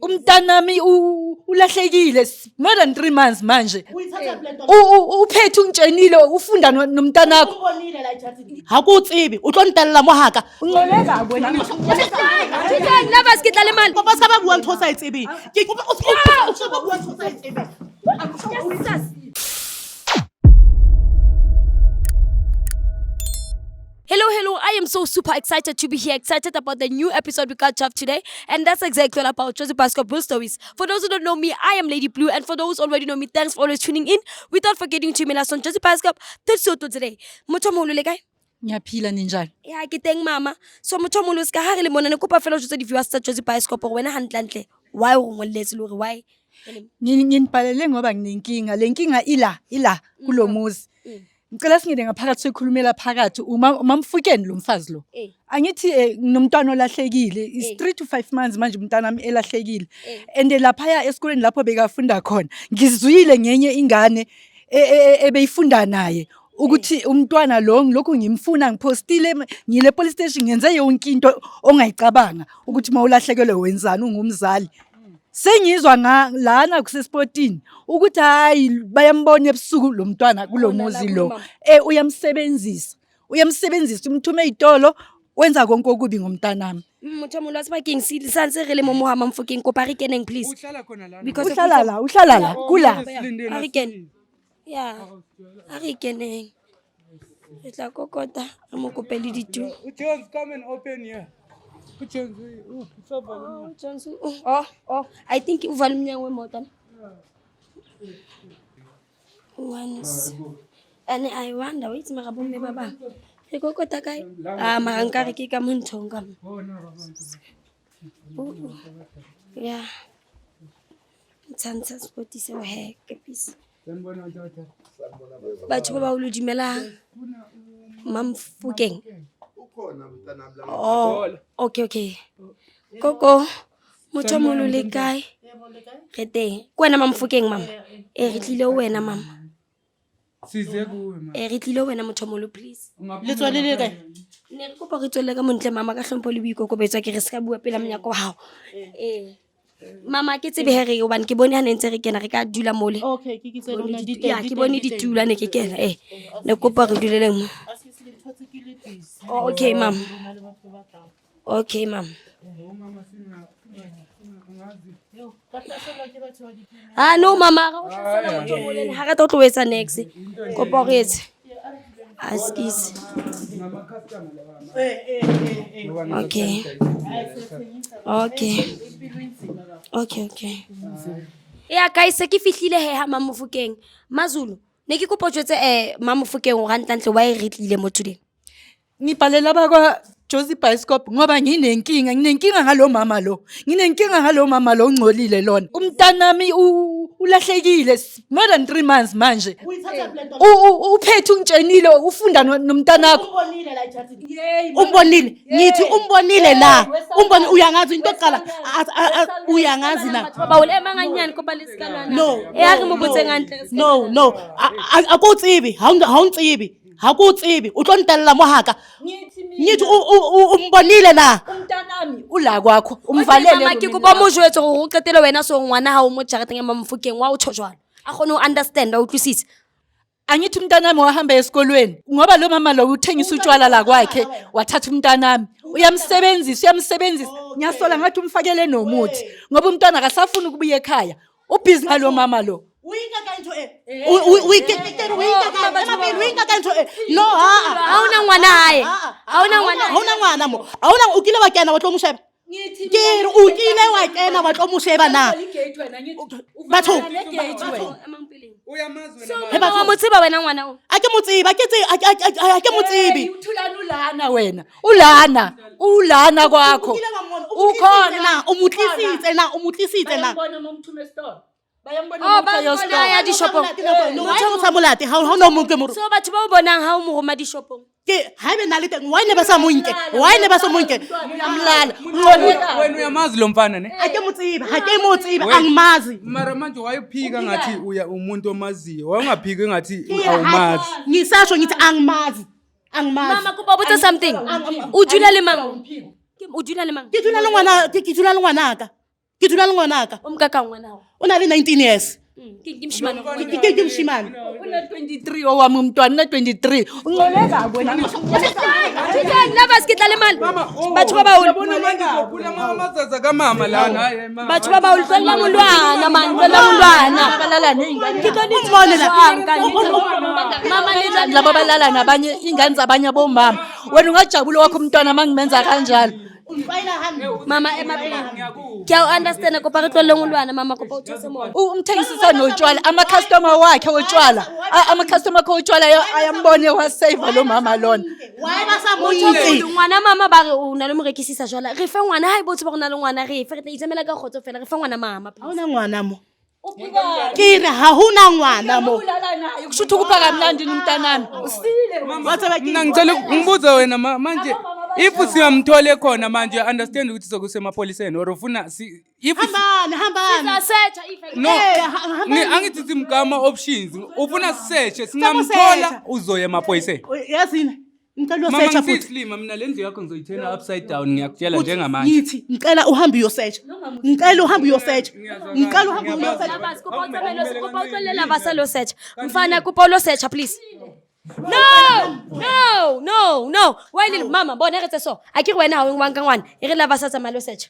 Umntanami ulahlekile more than 3 months manje. Uphethe ungitshenile ufunda nomntanakho. Ubonile la chatini. Hakutsibi, o tlo ntella mo haka. Ngoleka wena. Never skitla le mali. Papa sa ba buang ntho sa itsebeng. Ke kopa o se ba buang ntho sa itsebeng. Hello, I am so super excited to be here, excited about the new episode we got up today, and that's exactly all about Josie Basketball Stories. For those who don't know me, I am Lady Blue, and for those who already know me, thanks for always tuning in. Without forgetting to email us on Josie Basketball. That's all today. Motho mo le kae? Ngiyaphila ninjani? Ya ke teng mama. So motho mo lo ska ha re le mona ne kopa fela jotsa di viewers tsa Josie Basketball wena hantlantle. Why o ngoletse le hore why? Nginibhalele ngoba nginenkinga. Lenkinga ila kulomuzi. Ngicela singene ngaphakathi sikhulumela phakathi umamfukeni lo mfazi lo. Angithi nomntwana olahlekile is 3 to 5 months manje umntana wami elahlekile. And lapha esikoleni lapho bekafunda khona ngizwile ngenye ingane ebeyifunda naye ukuthi umntwana lo lokho ngimfuna ngipostile ngile police station ngenze yonke into ongayicabanga ukuthi mawulahlekelwe wenzani ungumzali. Sengizwa lana kusesportini ukuthi hayi bayambona ebusuku lo mntwana kulomuzi lo uyamsebenzisa umthume ezitolo wenza konke okubi ngomntanami. Motho mo lo sebakeng sanse re le mo mohama mfokeng kopa re keneng please. Uhlala khona la. Because uhlala la kula Ari ken. Yeah. Ari keneng. Re tla kokota re mo kopele ditu. Jones, come and open here. Jones, Jones. Oh, I think uvale umnyango wemoto. Once. And I wonder wait mara bomme ba bang. Re kokota kae? Mara nka re ke ka monthong ka. Yeah. Tsantsha spoti se wa he ke peace. Batho ba o lo dumelang. Mamfukeng. Oh, okay. Koko, motho mo lo le kae? Re teng. Ke wena mamfukeng mama. Re tlile wena mama. Size kuwe ma. Re tlile wena motho mo lo please. Le tswale le kae? Ne re kopa re tswele ka montle mama ka hlompho le boikokobetso ke re se ka bua pela monyako wa hao. Mama ke tsebe here hobane ke bone ha ne ntse re kena re ka dula mole. Okay, ke kitse lona Ya ke bone ditula ne ke kena ne kopa re dulele mo. Oh, okay mom. Okay mom. No mama ha re tlo etsa next. Kopa re etse. Askis. Okay. Ya guys ke fihlile he ha mamofukeng. Mazulu ne ke kopa jwetse mamofukeng o rantlantle wa e retlile mo today. Ngibhalela bakwa Josie Bioscope ngoba nginenkinga ngalo mama lo. Nginenkinga ngalo mama lo ongcolile lona. Umntanami ulahlekile more than 3 months manje. Uphethe ungitshenile ufunda nomntanakho. Ubonile la chatini. Umbonile, ngithi umbonile la. Umbonile uyangazi into eqala uyangazi na. Baba ule manganyane kopa lesikalwana. No. Ya re mo botse ngantle. No. Akutsibi, hauntsibi. Hakutsibi, o tlo ntella mo haka. Ngithi umbonile na. Umntanami ula kwakho umvalele. Mama ke kopa mo jwetse gore o qetele wena so ngwana ha o mo jareteng ya mamfukeng wa o tshojwana. A khone o understand wa utlwisisa. Angithi umntanami wahamba esikolweni ngoba lo mama lo uthengisa utshwala la kwakhe wathatha umntanami uyamsebenzisa ngiyasola ngathi umfakele nomuthi ngoba umntwana akasafuna ukubuya ekhaya ubhizi ngalo mama lo Winka kanto winka kanto no hauna ngwana hae hauna ngwana mo hauna ukile wa kena wa tlo mo sheba ke ukile wa kena wa tlo mo sheba na batho Uyamazi so wena. mama mo tseba wena ngwana o ake mo tsibi uthulana wena ulana kwakho ukhona umutlisitse na bayambona ya di shopong motho tsamolate ha no mo ke mo so batho ba o bonang ha o mo roma di shopong ke ha be na le teng why ne ba sa monke amlala Wena uyamazi lo mfana ne? ake mo tsiba angimazi Mara manje wayiphika ngathi umuntu omaziyo. Wangaphiki ngathi awumazi. ngisasho ngithi angimazi mama kopa botsa something o dula le mang ke dula le ngwana ka Ke dula le ngwanaka. Umkaka ngwana hao. O na le 19 years. Ke mshimane. Ke moshimane. Una 23 owami umntwana 23. Ungoleka wena. Never skitla le mali. Batho ba baholo. Phula mamazaza kamama lana hayi mama. Batho ba baholo tswela molwana man, tswela molwana. Balala nezingane. Ke tlo ditshone la. Mama lejani labo balala nabanye ingane zabanye bomama. Wena ungajabula wakho umntwana mangimenza kanjalo. Mama emapela. Kya understand ko pa re tlole ngolwana mama ko pa uthose mona. Umthengisisa notshwala ama-customer wakhe otshwala ama-customer akhe otshwala ayambone wasave lo mama lona. Ngwana mama ba re o na le morekisisa jwala re fe ngwana ha e botse ba go na le ngwana re fe re tla itsemela ka khotso fela re fe ngwana mama. Ha ona ngwana mo. Ke re ha hona ngwana mo. Kushuthi kupha kamnandi nomntanami usile Mina ngicela ngibuze wena manje if siyamthole khona manje understand ukuthi sokusemapoliseni or ufuna if Hambani. Search if no angithi simgama options ufuna search singamthola uzoya emapoliseni. Yazini. Ngicela Mama uyosearcha futhi. ngisilima mina lendlu yakho ngizoyithena upside down ngiyakutshela njengamanje. Ngithi ngicela uhambe uyosearch. Ngicela uhambe uyosearch. Ngicela uhambe uyosearch. Labas ko pa utlolela basalo search. Mfana ko pa lo search please. No. Why little mama bona re tse so. A ke wena ha o ngwanka ngwana. E re lava sa tsamalo search.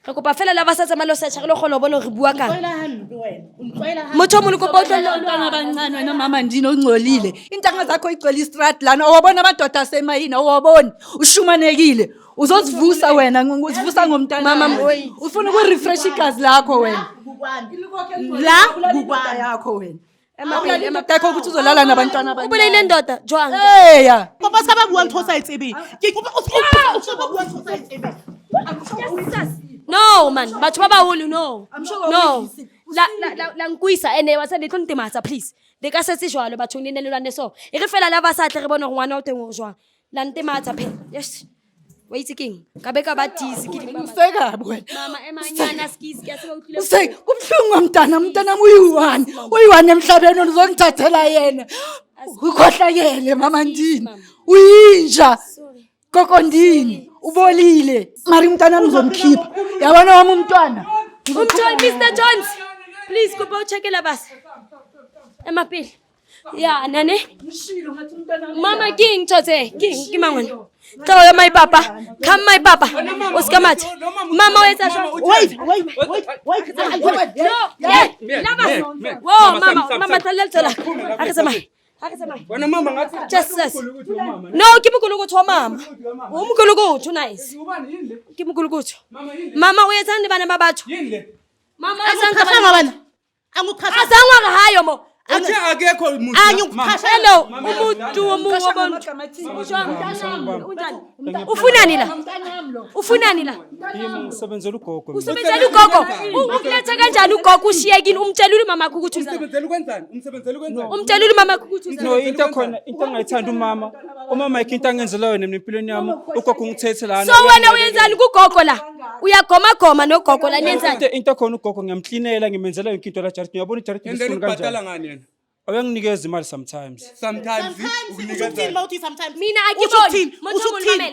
Re kopa fela lava sa tsamalo search re lo kgona bona re bua kang. Motho mo le kopa utlolela abantwana abancane wena mama ndini ongcolile intanga zakho igcwele istrat lana owabona amadoda asemayini owabona ushumanekile uzozivusa wena uzivusa ngomntana mama ufuna ukurefresh igazi lakho wena La kukwani yakho wena emapela ukuthi uzolala nabantwana abancane ubulele ndoda jwanga. eya Papa sa ba bua ntho sa itsebe. Ke kopa o se ba bua ntho sa itsebe. No man, batho ba baholo no. La nkuisa ene wa sa le tlonte matsa please. De ka setse jwalo batho ne nelelwane so. E re fela la ba sa tle re bona ngwana o teng o jwang. La nte matsa phela. Yes. Wa itse keng? Ka be ka batisi ke mama. useka wena Mama emanyana skis ke se ba utlile. useka kubhlungu mntana uyi-1 emhlabeni uzongithathela yena ukhohlakele mama ndini uyinja kokondini ubolile mari umntana mzomkhipha yabona wami umntwana Mr. Jones. Please go check la bas. Emapela. Ya nane. Mama king tothe king mangwana. Tlo my papa. Come my papa. Usikamathi. Mama wetsa sho. Wait. No. Lava. Whoa mama tlalela. Akasema. Wena mama ngathi Jesus. No, ke mokolokotsho wa mama. O mokolokotsho nice. Ke mokolokotsho. Mama o etsa ne bana ba batho. Mama Angikuchashanga bana. Angikuchashanga. azangwa ngahayo mo. uthi akekho umuntu. Hello, umuntu wobona. Ufunani la? Ufunani la? Ngisebenzela ugogo. Usebenzela ugogo. Ukuletha kanjani ugogo ushiyekini umtshelula mama ukuthi uza. Umsebenzela ukwenzani? Umsebenzela ukwenzani? Umtshelula mama ukuthi uza. No, into khona into engayithanda umama. Umama into angenzela yona empilweni yami. Ugogo ngithethe lana. So wena uyenzani kugogo la? Uyagoma nogogo la niyenzani? Into khona ugogo ngiyamklinela ngimenzela yonke into la Jared. Uyabona Jared Endeni ngifuna ubhatala kanjani? ngani yena? Ayanginikeza imali sometimes. Sometimes Sometimes. Mina akiboni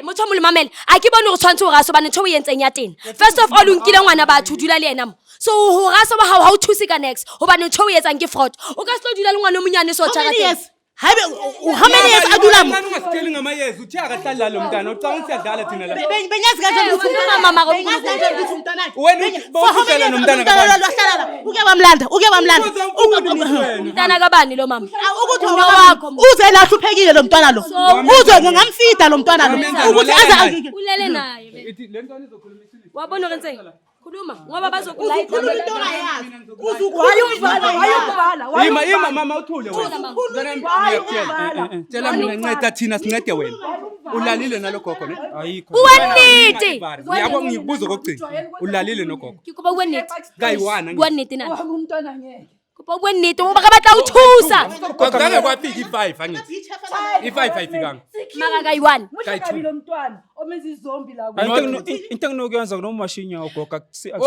motho mo mamela akiboni go tshwantse go raso ba ntho o yentseng ya teng. First of all unkile ngwana batho dula le yena mo so go raso ba ha o thusi ka next go ba ntho o yetsang ke fraud o ka se tlo dula le ngwana o monyane so tshaka teng. How many years adula mo? Ungasitsheli ngamayezi uthi akahlala lo mntana ucanga siyadlala thina la. Benyazi kanjani ukuthi Mama benyazi kanjani ukuthi umntana wakhe. Wena bawuhlala nomntana kabani? Uke wamlanda. Mntana kabani lo mama? Ukuthi wakho uze la hluphekile lo mntwana lo. Uze ngamfida lo mntwana lo. Ukuthi aza Ulele naye. Ithi le ntwana izokhuluma isini. Wabona urenze? Khuluma ngoba bazokulayita. Ima mama uthule wena. Tshela mina nceda thina sincede wena. Ulalile nalogogo ne? Ayikho. Uwaniti. Yabo ngibuza kokugcina. Ulalile nogogo. Kuba uwaniti. Kayi-1. Uwaniti nani? umntwana ngeke Kuba uwaniti ngoba batla uthusa. Akuzange kwafika i5 angithi. I5 ayifikanga. Maka kayi1. mushakabi lo mntwana omenza izombi la into enginokuyenza kunomashinya ugogo akusinto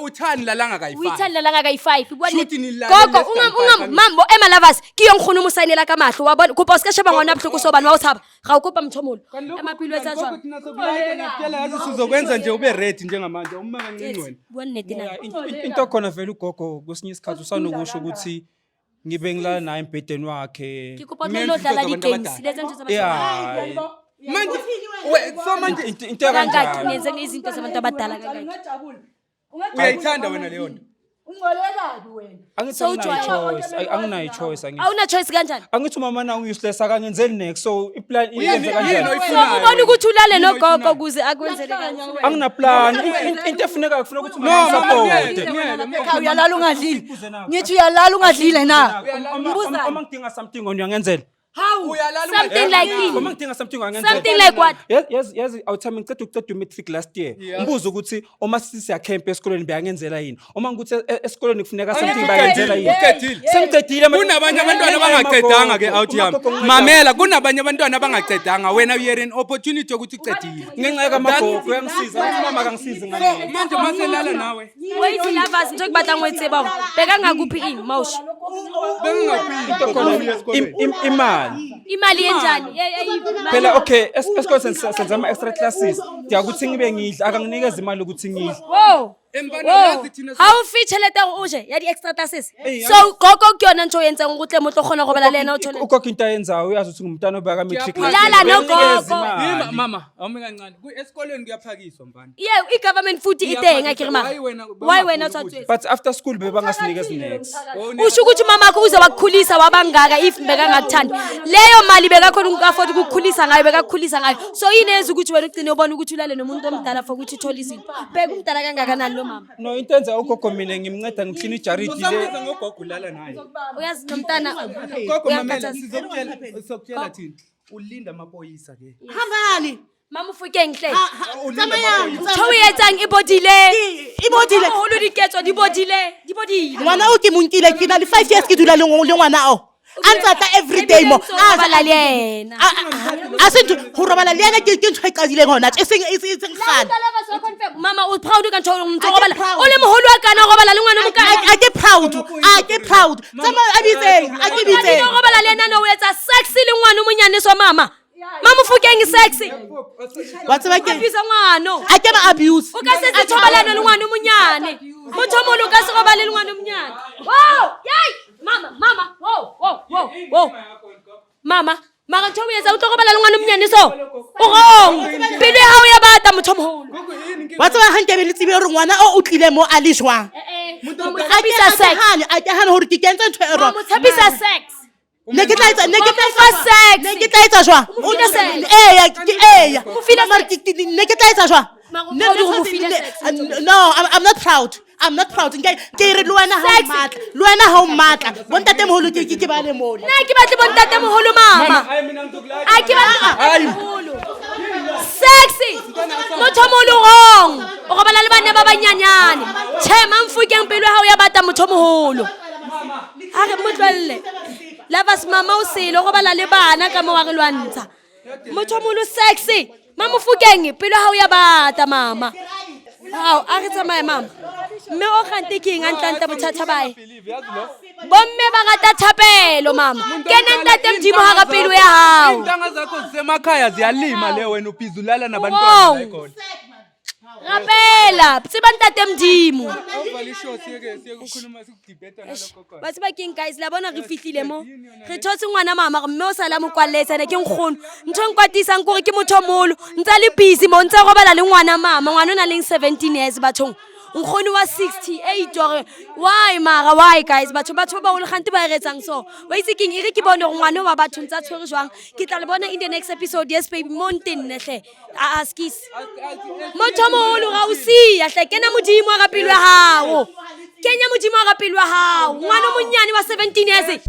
uthani lalanga kayifaki Uyithanda la ngaka-5 Shuthi nilale gogo less than 500. mambo ema lovers ke yo nkgono mo sainela ka mahlo wa bona kopa o ska sheba ngwana bohloko so bana wa o tshaba ga o kopa mthomolo emaphilo etsa jwang yazi sizokwenza nje ube ready njengamanje uma kancane wena bua nnete na into khona vele ugogo kwesinye isikhathi usanokusho ukuthi ngibe ngilala naye embhedeni wakhe ke kopa tlo dlala di-games lezi nto zabantu yeah manje so manje into kangaki kanjalo nenze izinto zabantu abadala kangaki uyayithanda wena leyo nto ungcolekabi wena angithi anginayo choice angithi awuna choice kanjani angithi umama na useless akangenzeli next so iplan iyenze yini kanjani oyifunayo ubona ukuthi ulale nogogo ukuze akwenzele kanjani angina plan into efuneka kufuna ukuthi no umama mama support ekhaya uyalala ungadlili ngithi uyalala ungadlile na uma ngidinga something ngiyangenzela something like uma ini ngidinga something ngiyangenzela something like what yes awuthami ngiceda matric last year ngibuza ukuthi uma siya camp esikoleni bayangenzela yini uma ngikuthi esikoleni kufuneka something bayangenzela yini sengicedile kunabanye abantwana abangacedanga ke out yami mamela kunabanye abantwana abangacedanga wena you are an opportunity ukuthi ucedile ngenxa yamagogo uyangisiza ukuthi mama akangisizi ngani manje maselala nawe wait lovers ntho kubata ngwetseba beka ngakuphi ini mawushi imali enjani phela okay esikoleni senza ama extra classes ndiyakuthi ngibe ngidla akanginikeza imali ukuthi ngidle Whoa. How feature uje ya di-extra classes so gogo kuyona nto yenza ukuthi lemoto khona go bala lena uthole ugogo into ayenzayo uyazi ukuthi ngumntana obeka matric Lala nogogo. mama awumi kancane esikoleni kuyaphakiswa mfana yeah i-government futhi itenga kirima why wena uthathwe but after school bebangasinikeza next usho ukuthi mama akho uze wakukhulisa wabangaka if beka ngakuthanda leyo mali beka khona ungafford ukukhulisa ngayo beka kukhulisa ngayo so yini yenza ukuthi wena ugcine ubona ukuthi ulale nomuntu omdala for ukuthi uthole izinto beka umdala kangakanani lo mama no into enza ugogo mina ngimnceda ngiklina ijaridi le usambiza ngogogo ulala naye uyazi nomntana gogo mamela sizokutshela thina ulinda amaphoyisa ke hambani mama ufuke ngihle tsamaya Thowi etsang e bodile bodile. holo diketso di bodile ngwana o ke monkile ke na le 5 years ke dula le ngwana o antsata every day mo bala le yena a se go robala le yena ke ntho e qadile ngona e seng gana mama u proud ka ntho ngumtso go bala o le moholo wa kana go bala le ngwana mo kana a ke proud tsama a bitseng go bala le yena no etsa sexy le ngwana mo nyane so mama ufukeng sexy wa tsaba ke bisa ngwana a ke ba abuse o ka se se thobalana le ngwana mo nyane motho mo lo ka se go bala le ngwana mo nyane wow yai mama wow mama mara ntho o etsa o tlo go bala le ngwana mo nyane so o gong pele ha o ya bata motho moholo wa tsaba hanke be le tsebe re ngwana o tlile mo a le jwang mothapisa sex a ke hana hore ke kentse ntho e ro mothapisa sex ne ke tla etsa sex ne ke tla etsa jwang feel sex. eya O feel sex. ne ke tla etsa jwang Mara o proud hore o feel sex. no I'm not proud ke re le wena ha o matla bontate moholo ke ba le mona na ke batle bontate moholo mama a ke batle moholo sexy motho moholo gong o go bala le bana ba banyanyane che mamfukeng pelo ha o ya bata motho moholo a re motlwelle lovers mama o sele go bala le bana ka mo wa re lwantsha motho moholo sexy mama fukeng pelo ha o ya bata mama a re tsamaye mama mme o gante ke eng antlanta bothata bae bomme ba rata thapelo mama kena ntate mdimo ha ka pelo ya hao intanga zakho zisemakhaya ziyalima le wena ubhizulala nabantwana la khona rapela tseba ntate mdimo awuvali show siye ukukhuluma sikudebate nalokho khona ba tseba keng guys la bona re fihlile mo re thotse ngwana mama mme o sala mo kwalletsa ne ke nkgono ntho nkwatisa nkore ke motho molo ntsa le busy mo ntsa go bala le ngwana mama ngwana o na leng 17 years bathong nkgoni wa 68 ore why guys batho ba o le gante ba iretsang so wa itse keng ire ke bone gore ngwana wa batho ntsa tshwere jwang ke tla le bona in the next episode yes baby mountain nehle askis motho moholo ga o siya hle kena modimo wa kapelo ya hao kenya modimo wa kapelo ya hao ngwana monyane wa 17 years